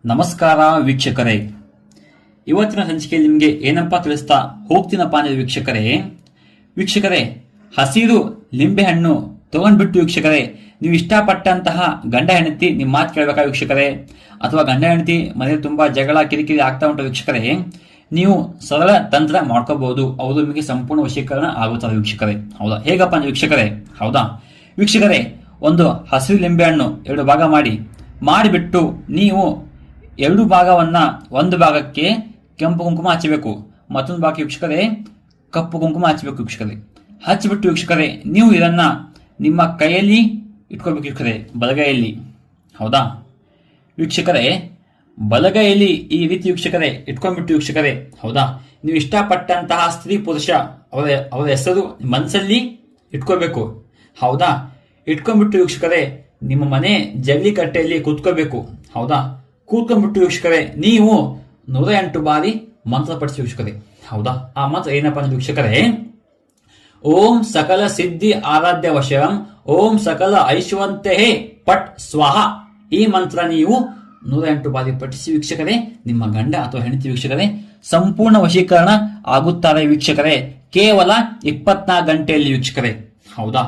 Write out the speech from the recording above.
ನಮಸ್ಕಾರ ವೀಕ್ಷಕರೇ, ಇವತ್ತಿನ ಸಂಚಿಕೆಯಲ್ಲಿ ನಿಮಗೆ ಏನಪ್ಪಾ ತಿಳಿಸ್ತಾ ಹೋಗ್ತೀನಪ್ಪ ಅಂದ್ರೆ ವೀಕ್ಷಕರೇ ಹಸಿರು ಲಿಂಬೆ ಹಣ್ಣು ತಗೊಂಡ್ಬಿಟ್ಟು ವೀಕ್ಷಕರೇ, ನೀವು ಇಷ್ಟಪಟ್ಟಂತಹ ಗಂಡ ಹೆಂಡತಿ ನಿಮ್ಮ ಮಾತು ಕೇಳಬೇಕಾ ವೀಕ್ಷಕರೇ, ಅಥವಾ ಗಂಡ ಹೆಂಡತಿ ಮನೆಯಲ್ಲಿ ತುಂಬಾ ಜಗಳ ಕಿರಿಕಿರಿ ಆಗ್ತಾ ಉಂಟು ವೀಕ್ಷಕರೇ, ನೀವು ಸರಳ ತಂತ್ರ ಮಾಡ್ಕೋಬಹುದು. ಅವರು ನಿಮಗೆ ಸಂಪೂರ್ಣ ವಶೀಕರಣ ಆಗುತ್ತದೆ ವೀಕ್ಷಕರೇ. ಹೌದಾ? ಹೇಗಪ್ಪ ಅಂದ್ರೆ ವೀಕ್ಷಕರೇ, ಒಂದು ಹಸಿರು ಲಿಂಬೆ ಹಣ್ಣು 2 ಭಾಗ ಮಾಡಿಬಿಟ್ಟು ನೀವು 2 ಭಾಗವನ್ನ ಒಂದು ಭಾಗಕ್ಕೆ ಕೆಂಪು ಕುಂಕುಮ ಹಚ್ಚಬೇಕು, ಮತ್ತೊಂದು ಭಾಗಕ್ಕೆ ವೀಕ್ಷಕರೇ ಕಪ್ಪು ಕುಂಕುಮ ಹಚ್ಚಬೇಕು ವೀಕ್ಷಕರೇ. ಹಚ್ಚಿಬಿಟ್ಟು ವೀಕ್ಷಕರೇ ನೀವು ಇದನ್ನ ನಿಮ್ಮ ಕೈಯಲ್ಲಿ ಇಟ್ಕೋಬೇಕು ವೀಕ್ಷಕರೇ, ಬಲಗೈಯಲ್ಲಿ. ಹೌದಾ ವೀಕ್ಷಕರೇ? ಬಲಗೈಯಲ್ಲಿ ಈ ರೀತಿ ವೀಕ್ಷಕರೇ ಇಟ್ಕೊಂಡ್ಬಿಟ್ಟು ವೀಕ್ಷಕರೇ, ಹೌದಾ, ನೀವು ಇಷ್ಟಪಟ್ಟಂತಹ ಸ್ತ್ರೀ ಪುರುಷ ಅವರ ಹೆಸರು ಮನಸ್ಸಲ್ಲಿ ಇಟ್ಕೋಬೇಕು. ಹೌದಾ? ಇಟ್ಕೊಂಡ್ಬಿಟ್ಟು ವೀಕ್ಷಕರೇ ನಿಮ್ಮ ಮನೆ ಜಲ್ಲಿ ಕಟ್ಟೆಯಲ್ಲಿ ಕೂತ್ಕೋಬೇಕು. ಹೌದಾ? ಕೂತ್ಕೊಂಡ್ಬಿಟ್ಟು ವೀಕ್ಷಕರೇ ನೀವು 108 ಬಾರಿ ಮಂತ್ರ ಪಡಿಸಿ ವೀಕ್ಷಕರೇ. ಹೌದಾ? ಆ ಮಂತ್ರ ಏನಪ್ಪಾ ಅಂದ್ರೆ ವೀಕ್ಷಕರೇ, ಓಂ ಸಕಲ ಸಿದ್ಧಿ ಆರಾಧ್ಯ ವಶಂ ಓಂ ಸಕಲ ಐಶ್ವಂತೆ ಪಟ್ ಸ್ವಾಹ. ಈ ಮಂತ್ರ ನೀವು 108 ಬಾರಿ ಪಠಿಸಿ ವೀಕ್ಷಕರೇ, ನಿಮ್ಮ ಗಂಡ ಅಥವಾ ಹೆಂಡತಿ ವೀಕ್ಷಕರೇ ಸಂಪೂರ್ಣ ವಶೀಕರಣ ಆಗುತ್ತಾರೆ ವೀಕ್ಷಕರೇ, ಕೇವಲ 24 ಗಂಟೆಯಲ್ಲಿ ವೀಕ್ಷಕರೇ. ಹೌದಾ?